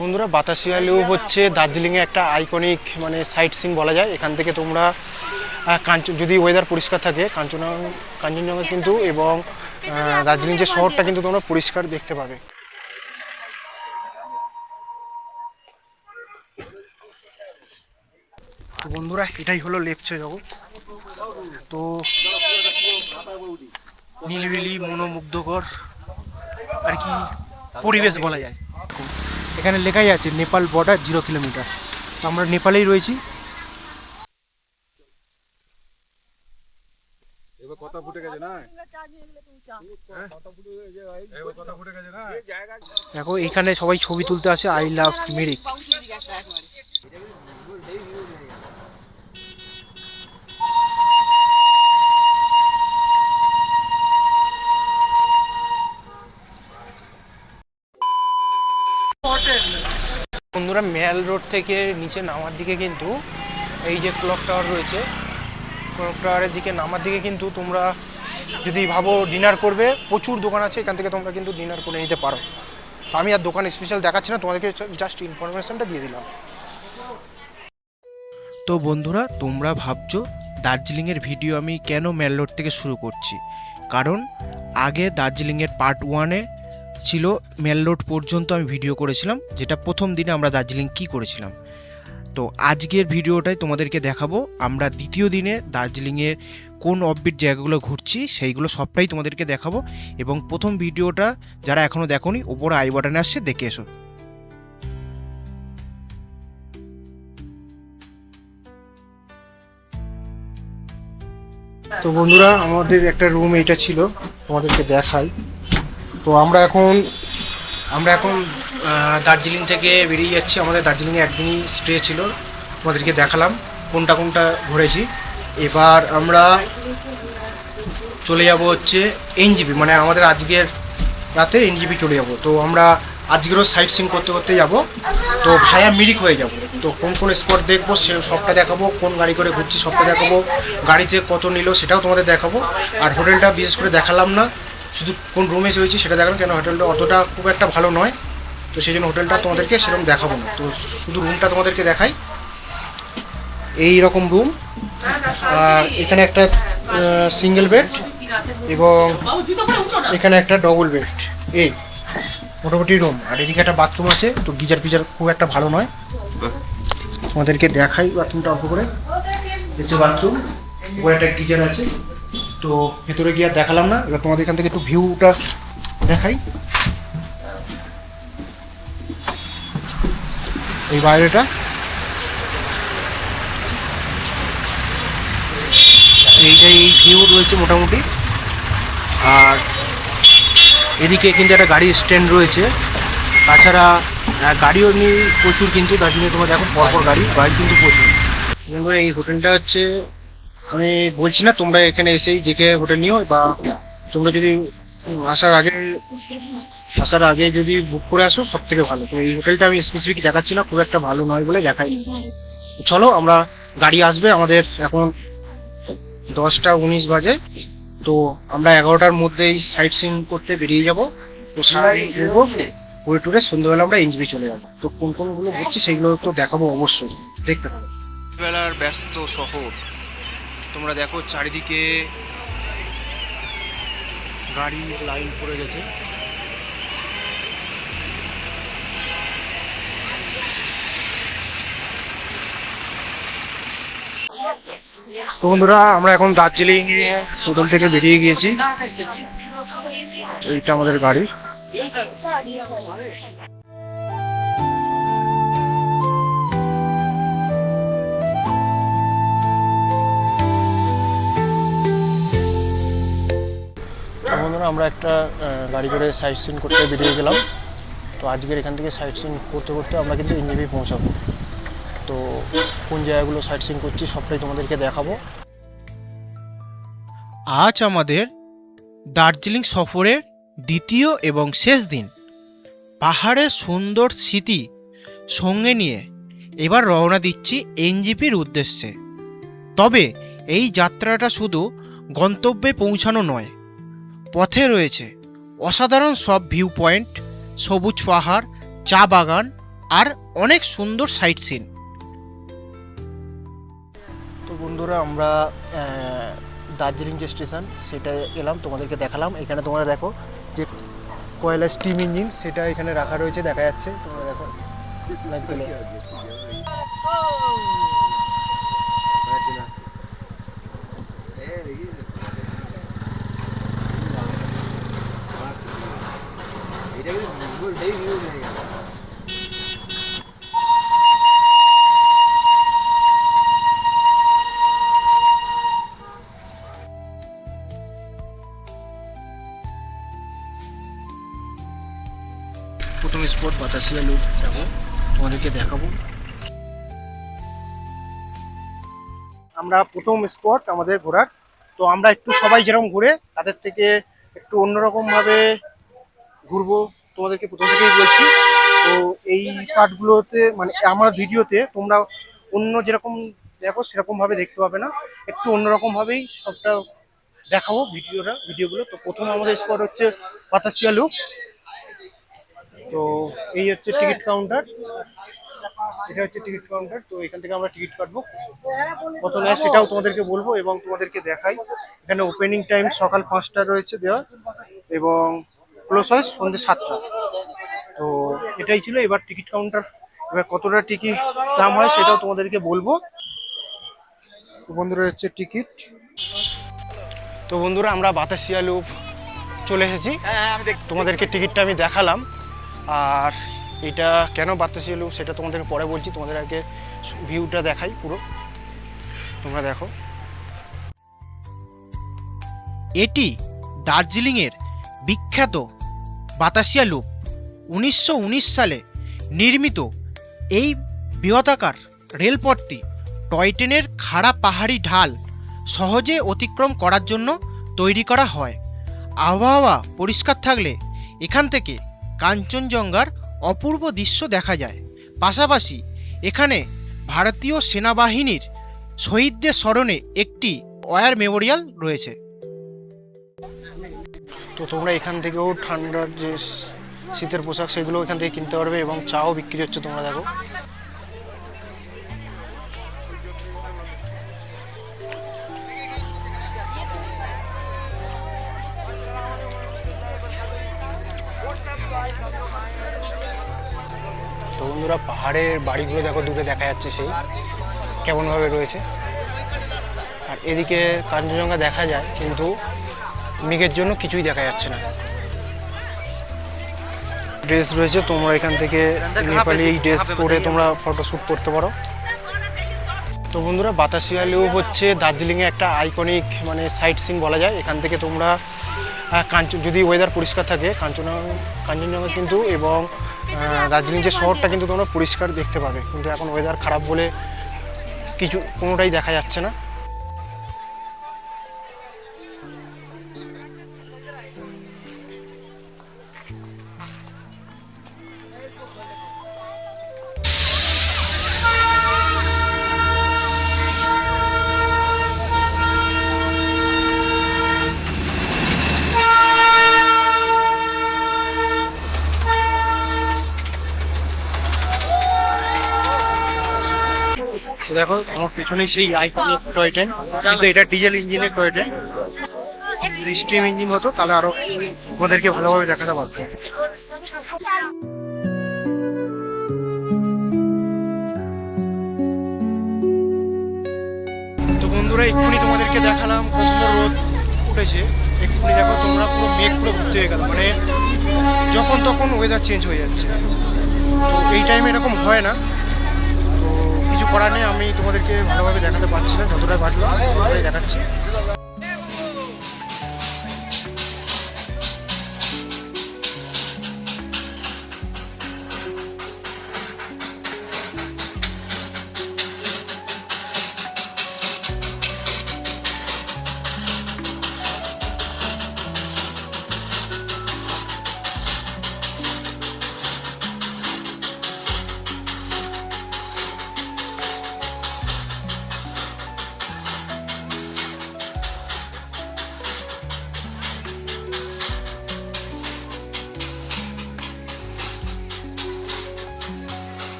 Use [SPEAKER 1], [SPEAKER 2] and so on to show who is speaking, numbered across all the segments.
[SPEAKER 1] বন্ধুরা, বাতাসিয়া লেক হচ্ছে দার্জিলিংয়ে একটা আইকনিক মানে সাইট সিন বলা যায়। এখান থেকে তোমরা যদি ওয়েদার পরিষ্কার থাকে কাঞ্চনজঙ্ঘা কিন্তু এবং দার্জিলিং যে শহরটা কিন্তু তোমরা পরিষ্কার দেখতে পাবে। তো বন্ধুরা, এটাই হলো লেপচা জগৎ। তো নীলবিলি মনোমুগ্ধকর আর কি পরিবেশ বলা যায়। এখানে লেখাই আছে নেপাল বর্ডার 0 কিলোমিটার। তো আমরা নেপালেই রয়েছি। দেখো এখানে সবাই ছবি তুলতে আসে আই লাভ মিরিক। বন্ধুরা, মেল রোড থেকে নিচে নামার দিকে কিন্তু এই যে ক্লক টাওয়ার রয়েছে, ক্লক টাওয়ারের দিকে নামার দিকে কিন্তু তোমরা যদি ভাবো ডিনার করবে, প্রচুর দোকান আছে, এখান থেকে তোমরা কিন্তু ডিনার করে নিতে পারো। তো আমি আর দোকান স্পেশাল দেখাচ্ছি না, তোমাদেরকে জাস্ট ইনফরমেশনটা দিয়ে দিলাম।
[SPEAKER 2] তো বন্ধুরা, তোমরা ভাবছো দার্জিলিংয়ের ভিডিও আমি কেন মেল রোড থেকে শুরু করছি। কারণ আগে দার্জিলিংয়ের পার্ট 1-এ ছিল মেল রোড পর্যন্ত আমি ভিডিও করেছিলাম, যেটা প্রথম দিনে আমরা দার্জিলিং কি করেছিলাম। তো আজকের ভিডিওটাই তোমাদেরকে দেখাবো আমরা দ্বিতীয় দিনে দার্জিলিংয়ের কোন অফবিট জায়গাগুলো ঘুরছি সেইগুলো সবটাই তোমাদেরকে দেখাবো। এবং প্রথম ভিডিওটা যারা এখনও দেখোনি, ওপরে আই বাটনে আসছে, দেখে এসো।
[SPEAKER 1] তো বন্ধুরা, আমাদের একটা রুম এইটা ছিল, তোমাদেরকে দেখাই। তো আমরা এখন দার্জিলিং থেকে বেরিয়ে যাচ্ছি। আমাদের দার্জিলিংয়ে একদিনই স্টে ছিল, তোমাদেরকে দেখালাম কোনটা কোনটা ঘুরেছি। এবার আমরা চলে যাব হচ্ছে এনজিপি, মানে আমাদের আজকের রাতে এনজিপি চলে যাব। তো আমরা আজকেরও সাইট সিন করতে করতে যাব। তো ভায়া মিরিক হয়ে যাব। তো কোন কোন স্পট দেখবো সে সবটা দেখাবো, কোন গাড়ি করে ঘুরছি সবটা দেখাবো, গাড়িতে কত নিল সেটাও তোমাদের দেখাবো। আর হোটেলটা বিশেষ করে দেখালাম না, শুধু কোন রুমে রয়েছি সেটা দেখালাম, কেন হোটেলটা অতটা খুব একটা ভালো নয়। তো সেই জন্য হোটেলটা তোমাদেরকে সেরকম দেখাবো না, তো শুধু রুমটা তোমাদেরকে দেখাই। এই রকম রুম, আর এখানে একটা সিঙ্গেল বেড এবং এখানে একটা ডবল বেড, এই মোটামুটি রুম। আর এদিকে একটা বাথরুম আছে, তো গিজার ফিজার খুব একটা ভালো নয়। তোমাদেরকে দেখাই বাথরুমটা অল্প করে। হচ্ছে বাথরুম, উপরে একটা গিজার আছে। তো ভেতরে গিয়ে আর দেখালাম না, এবার তোমাদের এখান থেকে একটু ভিউটা দেখাই। এই বাইরেটা, এই ভিউ রয়েছে মোটামুটি। আর এদিকে কিন্তু একটা গাড়ির স্ট্যান্ড রয়েছে। তাছাড়া গাড়িও এমনি প্রচুর, কিন্তু দার্জিলিংয়ে তোমরা দেখো পরপর গাড়ি কিন্তু প্রচুর। এই হোটেলটা হচ্ছে, আমি বলছি না, তোমরা এখানে এসেই দেখে হোটেল নিও, বা তোমরা যদি আসার আগে যদি বুক করে আসো সব থেকে ভালো। তো এই হোটেলটা আমি স্পেসিফিক দেখাচ্ছি না, খুব একটা ভালো নয় বলে দেখাই। চলো, আমরা গাড়ি আসবে, আমাদের এখন 10টা 19 বাজে। তো আমরা 11টার মধ্যেই সাইট সিন করতে বেরিয়ে যাব। তো ঘুরে টুরে সন্ধ্যাবেলা আমরা এনজিপি চলে যাবো। তো কোন কোনগুলো ঘুরছি সেগুলো তো দেখাবো অবশ্যই, দেখতে পাবো।
[SPEAKER 2] বেলার ব্যস্ত শহর, তোমরা দেখো চারিদিকে
[SPEAKER 1] গাড়ি লাইন পড়ে গেছে। তো বন্ধুরা, আমরা এখন দার্জিলিং হোটেল থেকে বেরিয়ে গিয়েছি। এইটা আমাদের গাড়ি। বন্ধুরা, আমরা একটা গাড়ি করে সাইট সিন করতে বেরিয়ে গেলাম। তো আজকের এখান থেকে সাইট সিন করতে করতে আমরা কিন্তু এনজিপি পৌঁছাবো। তো কোন জায়গাগুলো সাইট সিন করছি সবটাই তোমাদেরকে দেখাবো।
[SPEAKER 2] আজ আমাদের দার্জিলিং সফরের দ্বিতীয় এবং শেষ দিন। পাহাড়ের সুন্দর স্মৃতি সঙ্গে নিয়ে এবার রওনা দিচ্ছি এনজিপির উদ্দেশ্যে। তবে এই যাত্রাটা শুধু গন্তব্যে পৌঁছানো নয়, পথে রয়েছে অসাধারণ সব ভিউ পয়েন্ট, সবুজ পাহাড়, চা বাগান আর অনেক সুন্দর সাইট সিন।
[SPEAKER 1] তো বন্ধুরা আমরা দার্জিলিং যে স্টেশন সেটা এলাম, তোমাদেরকে দেখালাম। এখানে তোমরা দেখো যে কয়লা স্টিম ইঞ্জিন সেটা এখানে রাখা রয়েছে, দেখা যাচ্ছে তোমরা দেখো। প্রথম স্পট বাতাসিয়া লুপ যাবো, তোমাদেরকে দেখাবো। আমরা প্রথম স্পট আমাদের ঘোরার, তো আমরা একটু সবাই যেরকম ঘুরে তাদের থেকে একটু অন্যরকমভাবে ঘুরবো, তোমাদেরকে প্রথম থেকেই বলছি। তো এই পার্টগুলোতে মানে আমার ভিডিওতে তোমরা অন্য যেরকম দেখো সেরকমভাবে দেখতে পাবে না, একটু অন্যরকমভাবেই সবটা দেখাবো ভিডিওগুলো। তো প্রথম আমাদের স্পট হচ্ছে বাতাসিয়া লুপ। তো এই হচ্ছে টিকিট কাউন্টার, এটা হচ্ছে টিকিট কাউন্টার। তো এখান থেকে আমরা টিকিট কাটবো, কত নেয় সেটাও তোমাদেরকে বলবো এবং তোমাদেরকে দেখাই। এখানে ওপেনিং টাইম সকাল 5টা রয়েছে দেওয়া এবং ক্লোজ হয় সন্ধ্যে 7টা। তো এটাই ছিল। এবার টিকিট কাউন্টার, এবার কতটা টিকিট দাম হয় সেটাও তোমাদেরকে বলবো। তো বন্ধুরা হচ্ছে টিকিট। তো বন্ধুরা আমরা বাতাসিয়া লুপ চলে এসেছি, তোমাদেরকে টিকিটটা আমি দেখালাম। আর এটা কেন বাতাসিয়া লুপ সেটা তোমাদেরকে পরে বলছি, তোমাদের আগে ভিউটা দেখাই পুরো, তোমরা দেখো।
[SPEAKER 2] এটি দার্জিলিংয়ের বিখ্যাত বাতাসিয়া লুপ। 1919 সালে নির্মিত এই বৃহদাকার রেলপথটি টয় ট্রেনের খাড়া পাহাড়ি ঢাল সহজে অতিক্রম করার জন্য তৈরি করা হয়। আবহাওয়া পরিষ্কার থাকলে এখান থেকে কাঞ্চনজঙ্ঘার অপূর্ব দৃশ্য দেখা যায়। পাশাপাশি এখানে ভারতীয় সেনাবাহিনীর শহীদদের স্মরণে একটি ওয়ার মেমোরিয়াল রয়েছে।
[SPEAKER 1] তো তোমরা এখান থেকেও ঠান্ডার যে শীতের পোশাক সেগুলো এখান থেকে কিনতে পারবে এবং চাও বিক্রি হচ্ছে, তোমরা দেখো। তো বন্ধুরা পাহাড়ের বাড়িগুলো দেখো, দূরে দেখা যাচ্ছে সেই কেমনভাবে রয়েছে। আর এদিকে কাঞ্চনজঙ্ঘা দেখা যায় কিন্তু মেঘের জন্য কিছুই দেখা যাচ্ছে না। ড্রেস রয়েছে, তোমরা এখান থেকে নেপালি এই ড্রেস পরে তোমরা ফটোশ্যুট করতে পারো। তো বন্ধুরা বাতাসিয়া লুপ হচ্ছে দার্জিলিংয়ে একটা আইকনিক মানে সাইট সিন বলা যায়। এখান থেকে তোমরা যদি ওয়েদার পরিষ্কার থাকে কাঞ্চনজঙ্ঘা কিন্তু এবং দার্জিলিং যে শহরটা কিন্তু তোমরা পরিষ্কার দেখতে পাবে, কিন্তু এখন ওয়েদার খারাপ বলে কোনোটাই দেখা যাচ্ছে না। দেখো আমার পেছনে সেই আইকনিক টয় ট্রেন, কিন্তু এটা ডিজেল ইঞ্জিনের টয় ট্রেন। যদি স্টিম ইঞ্জিন হতো তাহলে আরো আমাদেরকে ভালোভাবে দেখাতে পারতো। তো বন্ধুরা এক্ষুনি তোমাদেরকে দেখালাম কত সুন্দর রোদ উঠেছে। এক্ষুনি দেখো তোমরা পুরো মেঘ পুরো ভর্তি হয়ে গেল, মানে যখন তখন ওয়েদার চেঞ্জ হয়ে যাচ্ছে। তো এই টাইমে এরকম হয় না, তো কিছু করার নেই। আমি তোমাদেরকে ভালোভাবে দেখাতে পারছি না, যতটা পারলো ততটাই দেখাচ্ছি।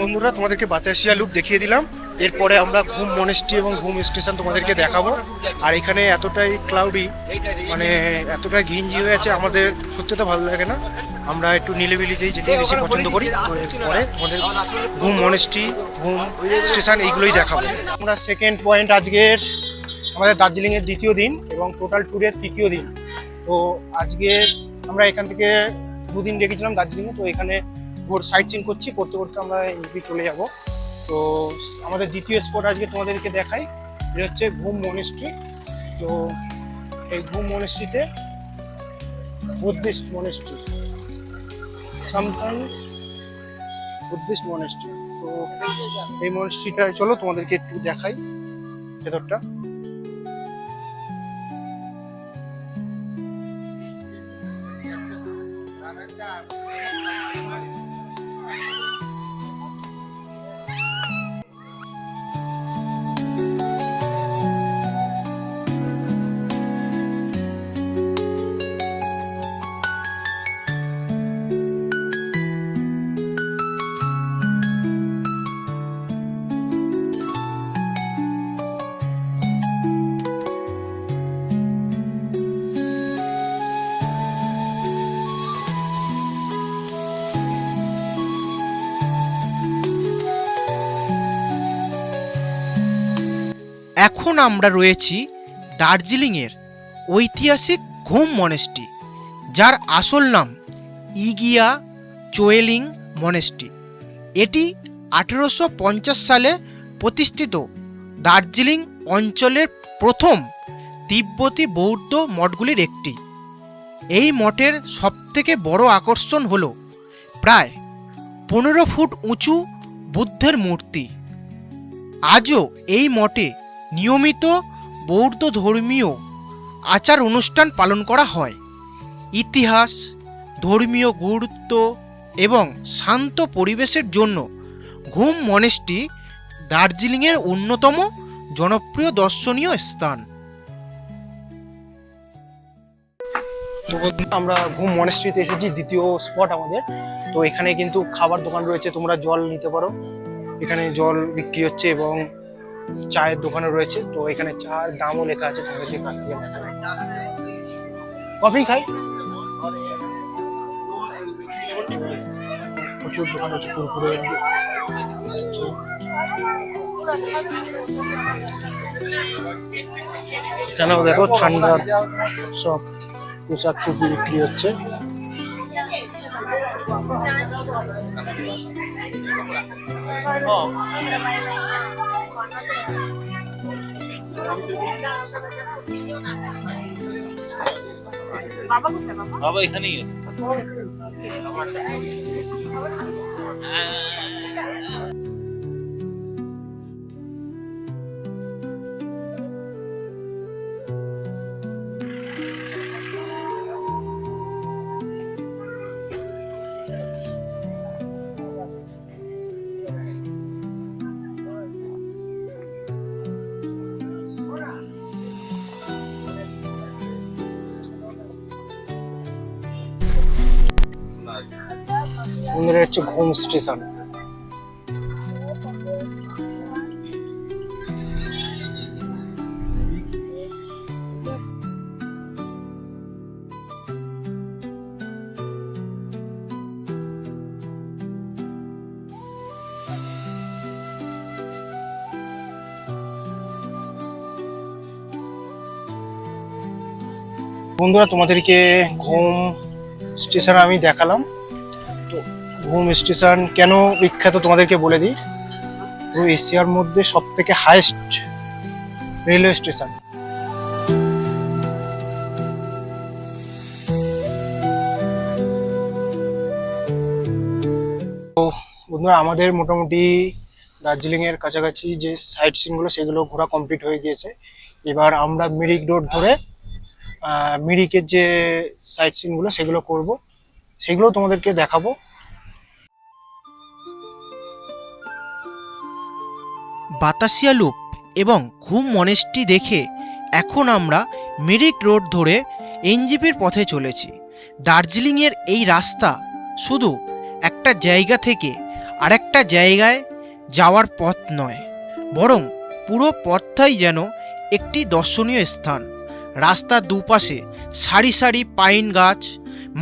[SPEAKER 1] বন্ধুরা, তোমাদেরকে বাতাসিয়া লুপ দেখিয়ে দিলাম। এরপরে আমরা ঘুম মনেস্ট্রি এবং ঘুম স্টেশন তোমাদেরকে দেখাবো। আর এখানে এতটাই ক্লাউডি, মানে এতটা ঘিঞ্জি হয়ে আছে, আমাদের সত্যি তো ভালো লাগে না। আমরা একটু নিলেবিলিতেই যেতেই বেশি পছন্দ করি। পরে আমাদের ঘুম মনেস্ট্রি, ঘুম স্টেশন এইগুলোই দেখাবো। আমরা সেকেন্ড পয়েন্ট, আজকের আমাদের দার্জিলিংয়ের দ্বিতীয় দিন এবং টোটাল ট্যুরের তৃতীয় দিন। তো আজকে আমরা এখান থেকে 2 দিন রেখেছিলাম দার্জিলিংয়ে। তো এখানে ঘোর সাইট সিন করতে করতে আমরা এমপি চলে যাব। তো আমাদের দ্বিতীয় স্পট আজকে তোমাদেরকে দেখাই, এটা হচ্ছে ঘুম মনেস্ট্রি। তো এই ঘুম মনেস্ট্রিতে বুদ্ধিস্ট মনেস্ট্রি, সামথাং বুদ্ধিস্ট মনেস্ট্রি। তো এই মনেস্ট্রিটা চলো তোমাদেরকে একটু দেখাই ভেতরটা।
[SPEAKER 2] এখন আমরা রয়েছি দার্জিলিংয়ের ঐতিহাসিক ঘুম মনেস্ট্রি, যার আসল নাম ইগিয়া চোয়েলিং মনেস্ট্রি। এটি 1850 সালে প্রতিষ্ঠিত দার্জিলিং অঞ্চলের প্রথম তিব্বতী বৌদ্ধ মঠগুলির একটি। এই মঠের সবথেকে বড় আকর্ষণ হল প্রায় 15 ফুট উঁচু বুদ্ধের মূর্তি। আজও এই মঠে নিয়মিত বৌদ্ধ ধর্মীয় আচার অনুষ্ঠান পালন করা হয়। ইতিহাস, ধর্মীয় গুরুত্ব এবং শান্ত পরিবেশের জন্য ঘুম মনেস্ট্রি দার্জিলিংয়ের অন্যতম জনপ্রিয় দর্শনীয় স্থান।
[SPEAKER 1] তো আমরা ঘুম মনেস্ট্রিতে এসেছি, দ্বিতীয় স্পট আমাদের। তো এখানে কিন্তু খাবার দোকান রয়েছে, তোমরা জল নিতে পারো। এখানে জল বিক্রি হচ্ছে এবং চায়ের দোকানও রয়েছে। তো এখানে চার দামও লেখা আছে, তোমাদের কাছ থেকে দেখা যায়। কফি খাই, প্রচুর দোকান হচ্ছে কুরকুরে। এখানেও দেখো ঠান্ডার সব পোশাক টুপি বিক্রি হচ্ছে।
[SPEAKER 3] বাবা এখানেই আছে।
[SPEAKER 1] বন্ধুরা, হচ্ছে ঘুম স্টেশন। বন্ধুরা, তোমাদেরকে ঘুম স্টেশন আমি দেখালাম। তো ঘুম স্টেশন কেন বিখ্যাত তোমাদেরকে বলে দিই। পুরো এশিয়ার মধ্যে সবথেকে হাইয়েস্ট রেলওয়ে স্টেশন। তো বন্ধুরা, আমাদের মোটামুটি দার্জিলিংয়ের কাছাকাছি যে সাইট সিনগুলো সেগুলো ঘোরা কমপ্লিট হয়ে গিয়েছে। এবার আমরা মিরিক রোড ধরে মিরিকের যে সাইট সিনগুলো সেগুলো করব, সেগুলো তোমাদেরকে দেখাবো।
[SPEAKER 2] বাতাসিয়া লুপ এবং ঘুম মনেস্ট্রি দেখে এখন আমরা মিরিক রোড ধরে এনজিপির পথে চলেছি। দার্জিলিংয়ের এই রাস্তা শুধু একটা জায়গা থেকে আরেকটা জায়গায় যাওয়ার পথ নয়, বরং পুরো পথটাই যেন একটি দর্শনীয় স্থান। রাস্তার দুপাশে সারি সারি পাইন গাছ,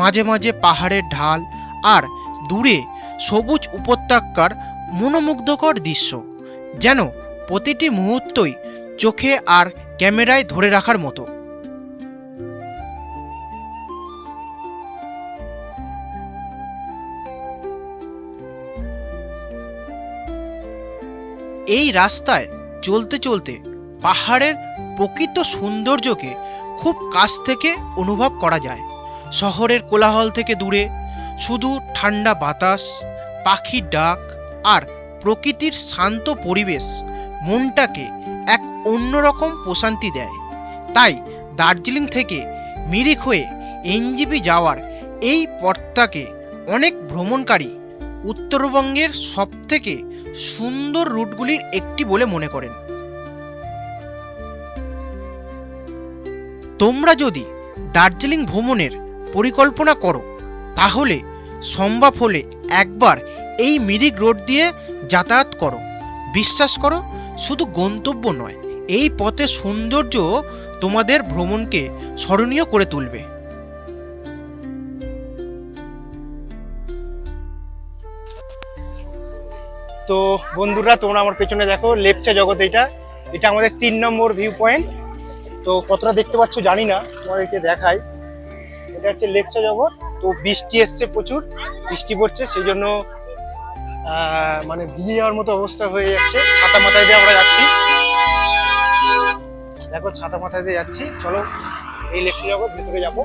[SPEAKER 2] মাঝে মাঝে পাহাড়ের ঢাল, আর দূরে সবুজ উপত্যকার মনোমুগ্ধকর দৃশ্য, যেন প্রতিটি মুহূর্তই চোখে আর ক্যামেরায় ধরে রাখার মতো। এই রাস্তায় চলতে চলতে পাহাড়ের প্রকৃত সৌন্দর্যকে খুব কাছ থেকে অনুভব করা যায়। শহরের কোলাহল থেকে দূরে শুধু ঠান্ডা বাতাস, পাখির ডাক আর প্রকৃতির শান্ত পরিবেশ মনটাকে এক অন্যরকম প্রশান্তি দেয়। তাই দার্জিলিং থেকে মিরিক হয়ে এনজেপি যাওয়ার এই পথটাকে অনেক ভ্রমণকারী উত্তরবঙ্গের সবথেকে সুন্দর রুটগুলির একটি বলে মনে করেন। তোমরা যদি দার্জিলিং ভ্রমণের পরিকল্পনা করো, তাহলে সম্ভব হলে একবার এই মিরিক রোড দিয়ে যাতায়াত করো। বিশ্বাস করো, শুধু গন্তব্য নয়, এই পথের সৌন্দর্য তোমাদের ভ্রমণকে স্মরণীয় করে তুলবে।
[SPEAKER 1] তো বন্ধুরা, তোমরা আমার পেছনে দেখো, লেপচা জগৎ। এটা আমাদের 3 নম্বর ভিউ পয়েন্ট। তো কতটা দেখতে পাচ্ছ জানি না, তোমাদেরকে দেখাই। এটা হচ্ছে লেপচা জগৎ। তো বৃষ্টি এসছে, প্রচুর বৃষ্টি পড়ছে, সেই জন্য মানে ভিজে যাওয়ার মতো অবস্থা হয়ে যাচ্ছে। ছাতা মাথায় দিয়ে আমরা যাচ্ছি, দেখো ছাতা মাথায় দিয়ে যাচ্ছি। চলো এই লেপচা জগৎ ভেতরে যাবো।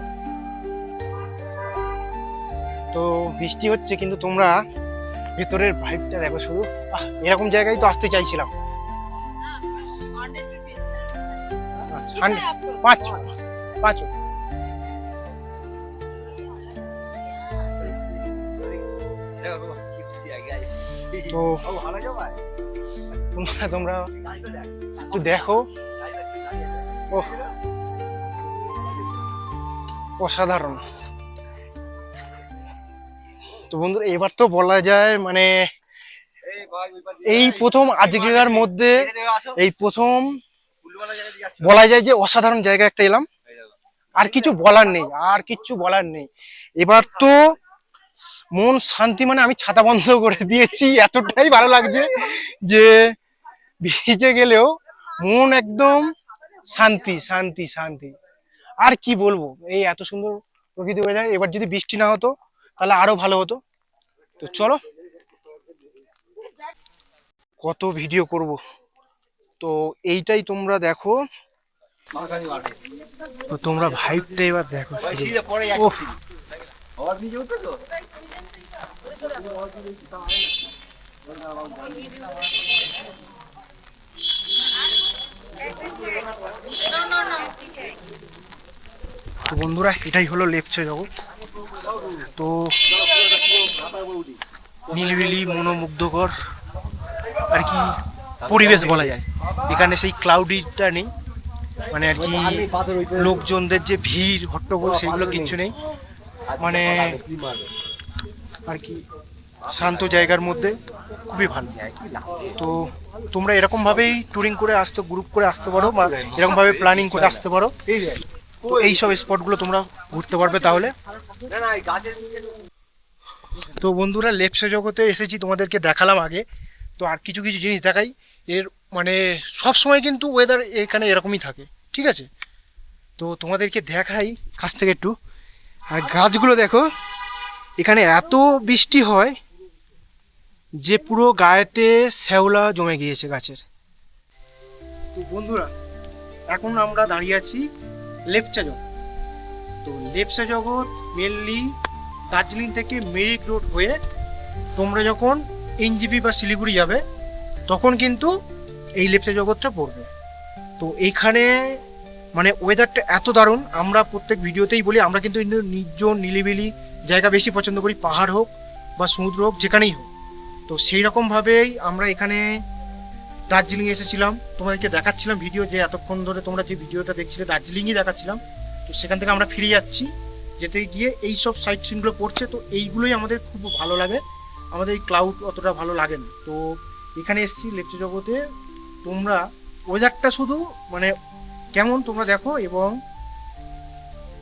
[SPEAKER 1] তো বৃষ্টি হচ্ছে, কিন্তু তোমরা ভেতরের ভাইবটা দেখো শুধু। এরকম জায়গায় তো আসতে চাইছিলাম। পাঁচ তো তোমরা একটু দেখো, অসাধারণ। তো বন্ধুরা, এবার তো বলা যায় মানে এই প্রথম আজকের মধ্যে এই প্রথম বলা যায় যে অসাধারণ জায়গা একটা এলাম। আর কিছু বলার নেই। এবার তো মন শান্তি, মানে আমি ছাতা বন্ধ করে দিয়েছি, এতটাই ভালো লাগছে যে ভিজে গেলেও মন একদম শান্তি শান্তি শান্তি। আর কি বলবো, এই এত সুন্দর প্রকৃতি ওয়েদার। এবার যদি বৃষ্টি না হতো তাহলে আরো ভালো হতো। তো চলো, কত ভিডিও করব। তো এইটাই তোমরা দেখো, তো তোমরা ভাইবটা এবার দেখো। তো বন্ধুরা, এটাই হলো লেপচা জগৎ। তো নীলবিলি মনোমুগ্ধকর আর কি পরিবেশ বলা যায়। এখানে সেই ক্লাউডিটা নেই, মানে আর কি লোকজনদের যে ভিড় হট্টগোল সেগুলো কিচ্ছু নেই, মানে আর কি শান্ত জায়গার মধ্যে খুবই ভালো। তো তোমরা এরকম ভাবেই ট্যুরিং করে আসতে, গ্রুপ করে আসতে পারো, বা এরকম ভাবে প্ল্যানিং করে আসতে পারো। তো এইসব স্পটগুলো তোমরা ঘুরতে পারবে তাহলে। তো বন্ধুরা, লেপচা জগতে এসেছি, তোমাদেরকে দেখালাম আগে। তো আর কিছু কিছু জিনিস দেখাই। এর মানে সব সময় কিন্তু ওয়েদার এখানে এরকমই থাকে, ঠিক আছে? তো তোমাদেরকে দেখাই কাছ থেকে একটু। আর গাছগুলো দেখো, এখানে এত বৃষ্টি হয় যে পুরো গায়েতে শ্যাওলা জমে গিয়েছে গাছের। তো বন্ধুরা, এখন আমরা দাঁড়িয়ে আছি লেপচা জগৎ। তো লেপচা জগৎ মেনলি দার্জিলিং থেকে মিরিক রোড হয়ে তোমরা যখন এনজেপি বা শিলিগুড়ি যাবে, তখন কিন্তু এই লেপচা জগৎটা পড়বে। তো এইখানে মানে ওয়েদারটা এত দারুণ। আমরা প্রত্যেক ভিডিওতেই বলি, আমরা কিন্তু নির্জন নিলিবিলি জায়গা বেশি পছন্দ করি, পাহাড় হোক বা সমুদ্র হোক, যেখানেই হোক। তো সেই রকমভাবেই আমরা এখানে দার্জিলিং এসেছিলাম, তোমাদেরকে দেখাচ্ছিলাম ভিডিও, যে এতক্ষণ ধরে তোমরা যে ভিডিওটা দেখছিলে দার্জিলিংই দেখাচ্ছিলাম। তো সেখান থেকে আমরা ফিরে যাচ্ছি, যেতে গিয়ে এই সব সাইট সিনগুলো পড়ছে। তো এইগুলোই আমাদের খুব ভালো লাগে, আমাদের এই ক্লাউড অতটা ভালো লাগে না। তো এখানে এসেছি লেপচা জগতে, তোমরা ওয়েদারটা শুধু মানে কেমন তোমরা দেখো, এবং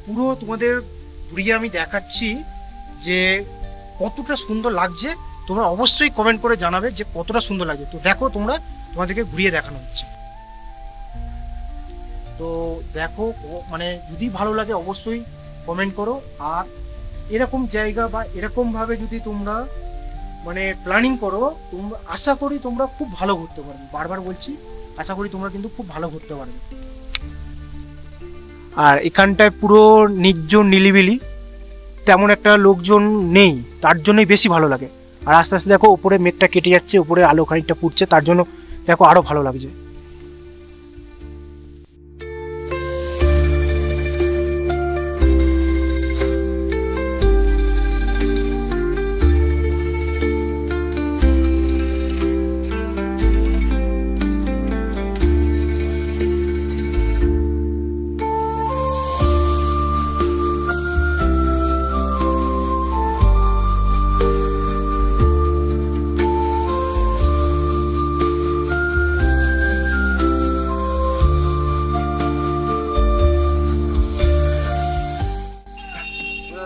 [SPEAKER 1] পুরো তোমাদের ঘুরিয়ে আমি দেখাচ্ছি যে কতটা সুন্দর লাগছে। তোমরা অবশ্যই কমেন্ট করে জানাবে যে কতটা সুন্দর লাগছে। তো দেখো তোমরা, তোমাদেরকে ঘুরিয়ে দেখানো হচ্ছে। তো দেখো মানে যদি ভালো লাগে অবশ্যই কমেন্ট করো। আর এরকম জায়গা বা এরকমভাবে যদি তোমরা মানে প্ল্যানিং করো, তোমরা আশা করি তোমরা খুব ভালো ঘুরতে পারবে। বারবার বলছি, আশা করি তোমরা কিন্তু খুব ভালো ঘুরতে পারবে। আর এখানটায় পুরো নির্জন নিলিবিলি, তেমন একটা লোকজন নেই, তার জন্যই বেশি ভালো লাগে। আর আস্তে আস্তে দেখো উপরে মেঘটা কেটে যাচ্ছে, উপরে আলো খানিকটা পুড়ছে, তার জন্য দেখো আরো ভালো লাগছে।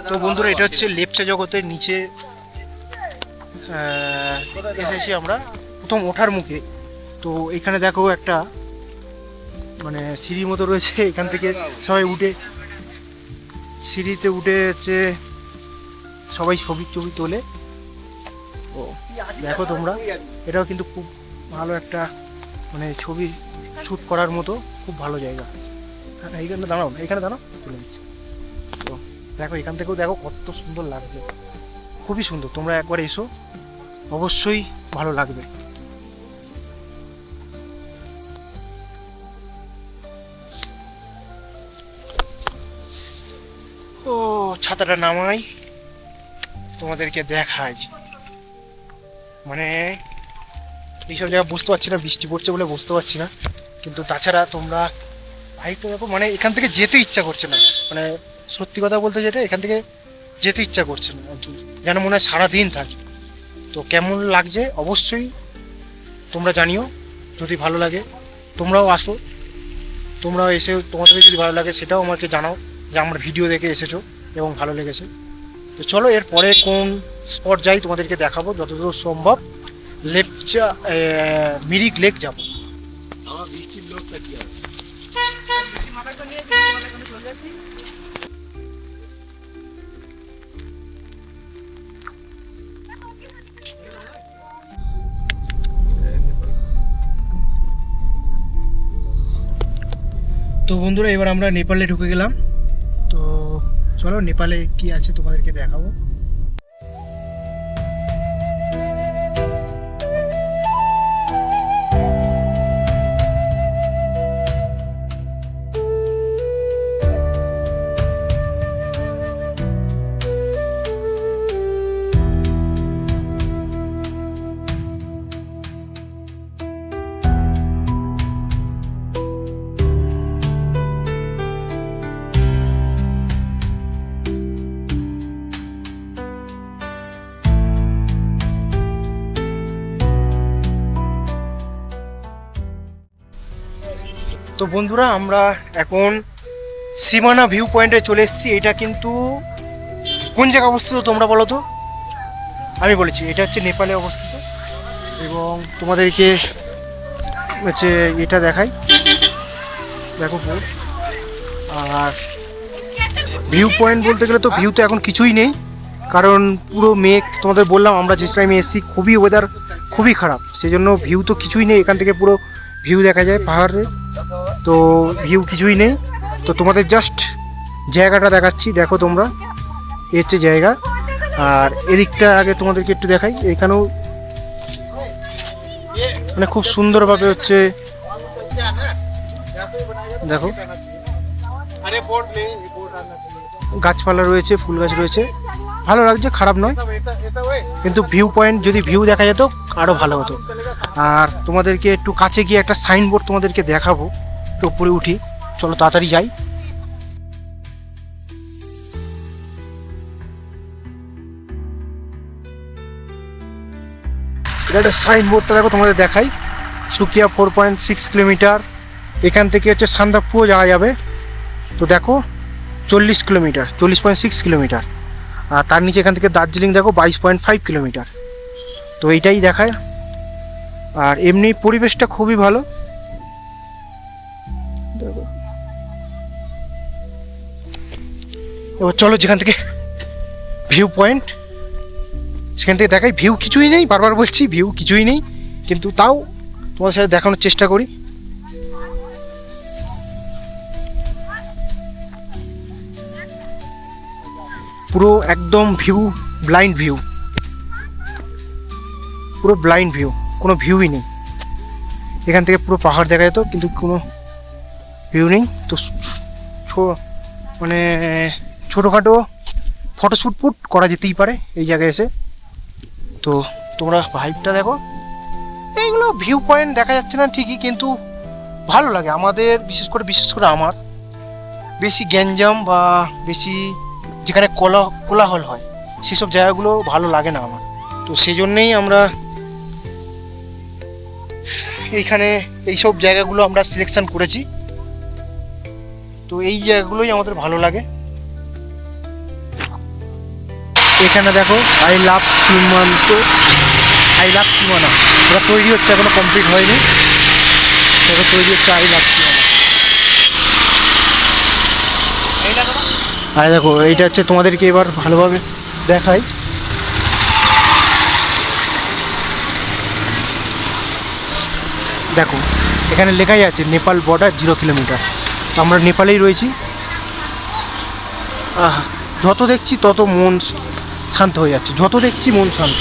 [SPEAKER 1] তো বন্ধুরা, এটা হচ্ছে লেপচা জগতের নিচে এসেছি আমরা প্রথম ওঠার মুখে। তো এখানে দেখো একটা মানে সিঁড়ির মতো রয়েছে, এখান থেকে সবাই উঠে সিঁড়িতে উঠে হচ্ছে সবাই ছবি টবি তোলে। ও দেখো তোমরা, এটাও কিন্তু খুব ভালো একটা মানে ছবি শ্যুট করার মতো খুব ভালো জায়গা। হ্যাঁ এইখানে দাঁড়াও না, এখানে দাঁড়াও, চলে যাচ্ছি। তো দেখো এখান থেকেও দেখো কত সুন্দর লাগছে, খুবই সুন্দর। তোমরা একবার এসো, অবশ্যই ভালো লাগবে। ও ছাতাটা নামাই, তোমাদেরকে দেখাই। মানে এইসব জায়গায় বুঝতে পারছি না, বৃষ্টি পড়ছে বলে বুঝতে পারছি না, কিন্তু তাছাড়া তোমরা ভাইটা দেখো, মানে এখান থেকে যেতে ইচ্ছা করছে না। মানে সত্যি কথা বলতে যেটা, এখান থেকে যেতে ইচ্ছা করছে না আর কি, যেন মনে হয় সারাদিন থাকি। তো কেমন লাগছে অবশ্যই তোমরা জানিও। যদি ভালো লাগে তোমরাও আসো, তোমরাও এসে তোমাদের যদি ভালো লাগে সেটাও আমাকে জানাও যে আমার ভিডিও দেখে এসেছো এবং ভালো লেগেছে। তো চলো এরপরে কোন স্পট যাই তোমাদেরকে দেখাবো যতদূর সম্ভব। লেপচা মিরিক লেক যাবো। তো বন্ধুরা, এবার আমরা নেপালে ঢুকে গেলাম। তো চলো নেপালে কি আছে তোমাদেরকে দেখাবো। তো বন্ধুরা, আমরা এখন সীমানা ভিউ পয়েন্টে চলে এসেছি। এটা কিন্তু কোন জায়গায় অবস্থিত তোমরা বলো তো? আমি বলেছি এটা হচ্ছে নেপালে অবস্থিত। এবং তোমাদেরকে হচ্ছে এটা দেখাই, দেখো বোর্ড। আর ভিউ পয়েন্ট বলতে গেলে তো ভিউ তো এখন কিছুই নেই, কারণ পুরো মেঘ। তোমাদের বললাম আমরা যে টাইমে এসেছি খুবই ওয়েদার খুবই খারাপ, সেই জন্য ভিউ তো কিছুই নেই। এখান থেকে পুরো ভিউ দেখা যায় পাহাড়ে, তো ভিউ কিছুই নেই। তো তোমাদের জাস্ট জায়গাটা দেখাচ্ছি, দেখো তোমরা, এই হচ্ছে জায়গা। আর এদিকটা আগে তোমাদেরকে একটু দেখাই, এখানেও মানে খুব সুন্দরভাবে হচ্ছে দেখো গাছপালা রয়েছে, ফুল গাছ রয়েছে, ভালো লাগছে, খারাপ নয়। কিন্তু ভিউ পয়েন্ট যদি ভিউ দেখা যেত আরও ভালো হতো। আর তোমাদেরকে একটু কাছে গিয়ে একটা সাইনবোর্ড তোমাদেরকে দেখাবো, একটু উপরে উঠি, চলো তাড়াতাড়ি যাই। এটা একটা সাইনবোর্ডটা দেখো তোমাদের দেখাই, সুকিয়া 4.6 কিলোমিটার, এখান থেকে হচ্ছে সান্দাকপুও যাওয়া যাবে। তো দেখো 40 কিলোমিটার, 40.6 কিলোমিটার, আর তার নিচে এখান থেকে দার্জিলিং দেখো 22.5 কিলোমিটার। তো এইটাই দেখায়। আর এমনি পরিবেশটা খুবই ভালো। দেখো এবার চলো যেখান থেকে ভিউ পয়েন্ট, সেখান থেকে দেখাই। ভিউ কিছুই নেই, বারবার বলছি ভিউ কিছুই নেই, কিন্তু তাও তোমাদের সাথে দেখানোর চেষ্টা করি। পুরো একদম ভিউ, ব্লাইন্ড ভিউ, পুরো ব্লাইন্ড ভিউ, কোনো ভিউই নেই। এখান থেকে পুরো পাহাড় দেখা যেত, কিন্তু কোনো ভিউ নেই। তো মানে ছোটোখাটো ফটোশ্যুট ফুট করা যেতেই পারে এই জায়গায় এসে। তো তোমরা ভাইবটা দেখো, এইগুলো ভিউ পয়েন্ট দেখা যাচ্ছে না ঠিকই, কিন্তু ভালো লাগে আমাদের, বিশেষ করে আমার বেশি গ্যাঞ্জাম বা বেশি যেখানে কোলাহল হয় সেসব জায়গাগুলো ভালো লাগে না আমার। তো সেই জন্যেই আমরা এইখানে এইসব জায়গাগুলো আমরা সিলেকশন করেছি। তো এই জায়গাগুলোই আমাদের ভালো লাগে। এখানে দেখো আই লাভ সীমান্ত, আই লাভ সীমানা, এটা তৈরি হচ্ছে, এখনো কমপ্লিট হয়নি। দেখো তৈরি হচ্ছে আই লাভ। আর দেখো এইটা হচ্ছে, তোমাদেরকে এবার ভালোভাবে দেখাই। দেখো এখানে লেখাই আছে নেপাল বর্ডার 0 কিলোমিটার। তো আমরা নেপালেই রয়েছি। যত দেখছি তত মন শান্ত হয়ে যাচ্ছে, যত দেখছি মন শান্ত।